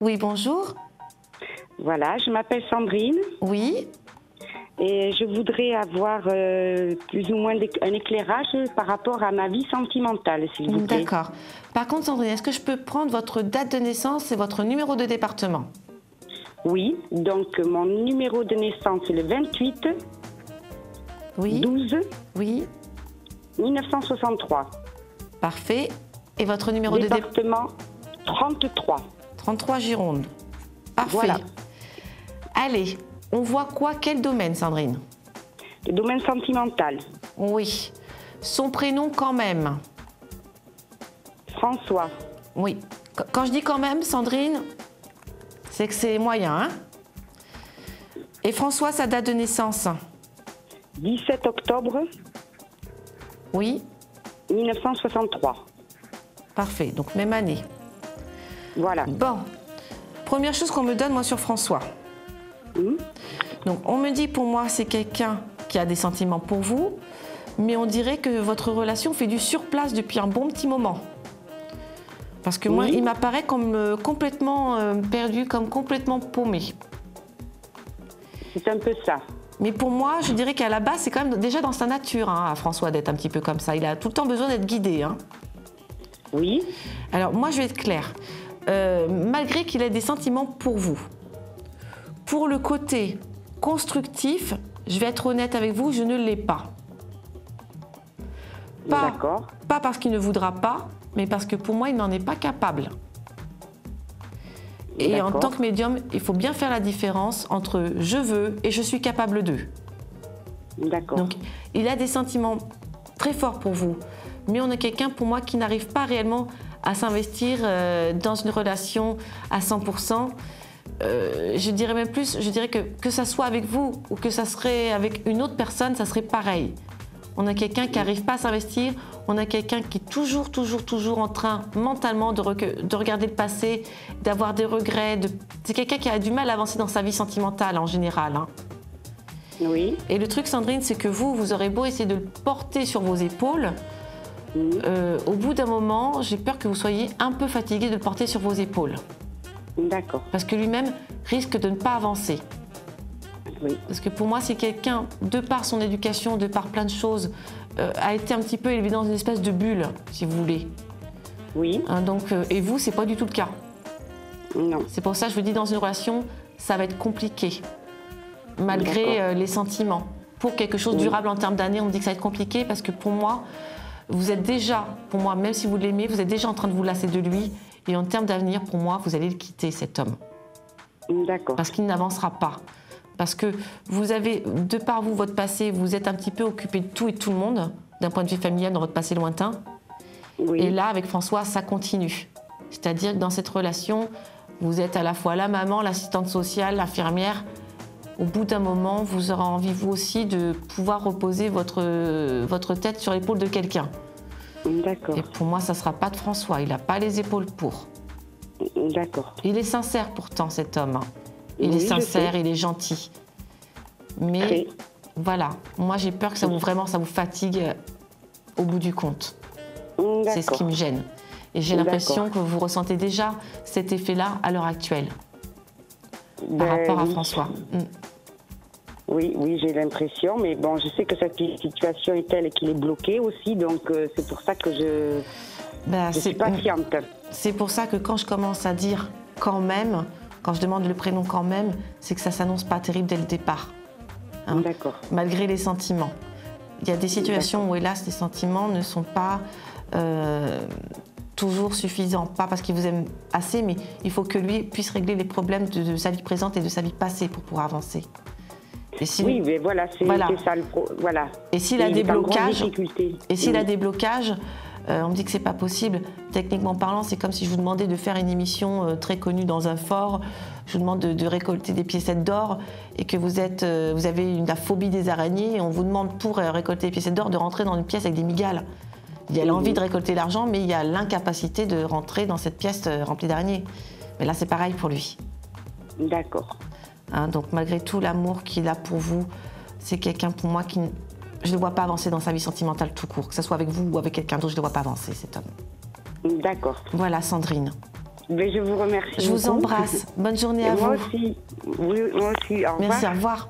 Oui, bonjour. Voilà, je m'appelle Sandrine Oui. et je voudrais avoir plus ou moins un éclairage par rapport à ma vie sentimentale, s'il vous plaît. D'accord. Par contre, Sandrine, est-ce que je peux prendre votre date de naissance et votre numéro de département? Oui, donc mon numéro de naissance est le 28 Oui. 12 Oui. 1963. Parfait. Et votre numéro de Département 33. 33 Gironde. Parfait. Voilà. Allez, on voit quoi? Quel domaine, Sandrine? Le domaine sentimental. Oui. Son prénom quand même. François. Oui. Quand je dis quand même, Sandrine, c'est que c'est moyen, hein? Et François, sa date de naissance? 17 octobre Oui. 1963. Parfait. Donc même année. Voilà. Bon. Première chose qu'on me donne, moi, sur François. Donc, on me dit, pour moi, c'est quelqu'un qui a des sentiments pour vous, mais on dirait que votre relation fait du surplace depuis un bon petit moment. Parce que moi, il m'apparaît comme complètement perdu, comme complètement paumé. C'est un peu ça. Mais pour moi, je dirais qu'à la base, c'est quand même déjà dans sa nature, hein, à François, d'être un petit peu comme ça. Il a tout le temps besoin d'être guidé, hein. Oui. Alors, moi, je vais être claire. Malgré qu'il ait des sentiments pour vous, pour le côté constructif, je vais être honnête avec vous, je ne l'ai pas. D'accord. Pas parce qu'il ne voudra pas, mais parce que pour moi, il n'en est pas capable. Et en tant que médium, il faut bien faire la différence entre je veux et je suis capable de. D'accord. Donc, il a des sentiments très forts pour vous, mais on a quelqu'un pour moi qui n'arrive pas réellement à s'investir dans une relation à 100%. Je dirais même plus, je dirais que ça soit avec vous ou que ça serait avec une autre personne, ça serait pareil. On a quelqu'un qui n'arrive pas à s'investir, on a quelqu'un qui est toujours en train mentalement de regarder le passé, d'avoir des regrets. C'est quelqu'un qui a du mal à avancer dans sa vie sentimentale en général, hein. Oui. Et le truc, Sandrine, c'est que vous aurez beau essayer de le porter sur vos épaules, au bout d'un moment, j'ai peur que vous soyez un peu fatigué de le porter sur vos épaules. D'accord. Parce que lui-même risque de ne pas avancer. Oui. Parce que pour moi, c'est quelqu'un, de par son éducation, de par plein de choses, a été un petit peu élevé dans une espèce de bulle, si vous voulez. Oui. Hein, donc, et vous, c'est pas du tout le cas. Non. C'est pour ça que je vous dis, dans une relation, ça va être compliqué, malgré les sentiments. Pour quelque chose de durable en termes d'années, on me dit que ça va être compliqué parce que pour moi, vous êtes déjà, pour moi, même si vous l'aimez, vous êtes déjà en train de vous lasser de lui. Et en termes d'avenir, pour moi, vous allez le quitter, cet homme. D'accord. Parce qu'il n'avancera pas. Parce que vous avez, de par vous, votre passé, vous êtes un petit peu occupé de tout et de tout le monde, d'un point de vue familial, dans votre passé lointain. Oui. Et là, avec François, ça continue. C'est-à-dire que dans cette relation, vous êtes à la fois la maman, l'assistante sociale, l'infirmière. Au bout d'un moment, vous aurez envie, vous aussi, de pouvoir reposer votre tête sur l'épaule de quelqu'un. D'accord. Et pour moi, ça ne sera pas de François. Il n'a pas les épaules pour. D'accord. Il est sincère pourtant, cet homme. Il Oui, est je sincère, sais. il est gentil. Mais Très. voilà, moi j'ai peur que ça vous fatigue au bout du compte. C'est ce qui me gêne. Et j'ai l'impression que vous ressentez déjà cet effet-là à l'heure actuelle par rapport à François. Oui, oui, j'ai l'impression, mais bon, je sais que cette situation est telle qu'il est bloqué aussi, donc c'est pour ça que je suis patiente. C'est pour ça que quand je commence à dire quand même, quand je demande le prénom quand même, c'est que ça s'annonce pas terrible dès le départ. Hein, d'accord. Malgré les sentiments. Il y a des situations où, hélas, les sentiments ne sont pas toujours suffisants. Pas parce qu'il vous aime assez, mais il faut que lui puisse régler les problèmes de sa vie présente et de sa vie passée pour pouvoir avancer. Et si oui, mais voilà, c'est ça le voilà. Et s'il a des blocages, a des blocages, on me dit que c'est pas possible. Techniquement parlant, c'est comme si je vous demandais de faire une émission très connue dans un fort. Je vous demande de récolter des piécettes d'or et que vous avez la phobie des araignées. Et on vous demande pour récolter des piécettes d'or de rentrer dans une pièce avec des migales. Il y a l'envie de récolter l'argent, mais il y a l'incapacité de rentrer dans cette pièce remplie d'araignées. Mais là, c'est pareil pour lui. D'accord. Hein, donc malgré tout l'amour qu'il a pour vous, c'est quelqu'un pour moi qui... Je ne le vois pas avancer dans sa vie sentimentale tout court. Que ce soit avec vous ou avec quelqu'un d'autre, je ne le vois pas avancer, cet homme. D'accord. Voilà, Sandrine. Mais je vous remercie. Je vous embrasse. Bonne journée à vous. Moi aussi. Oui, moi aussi. Au revoir. Merci, au revoir.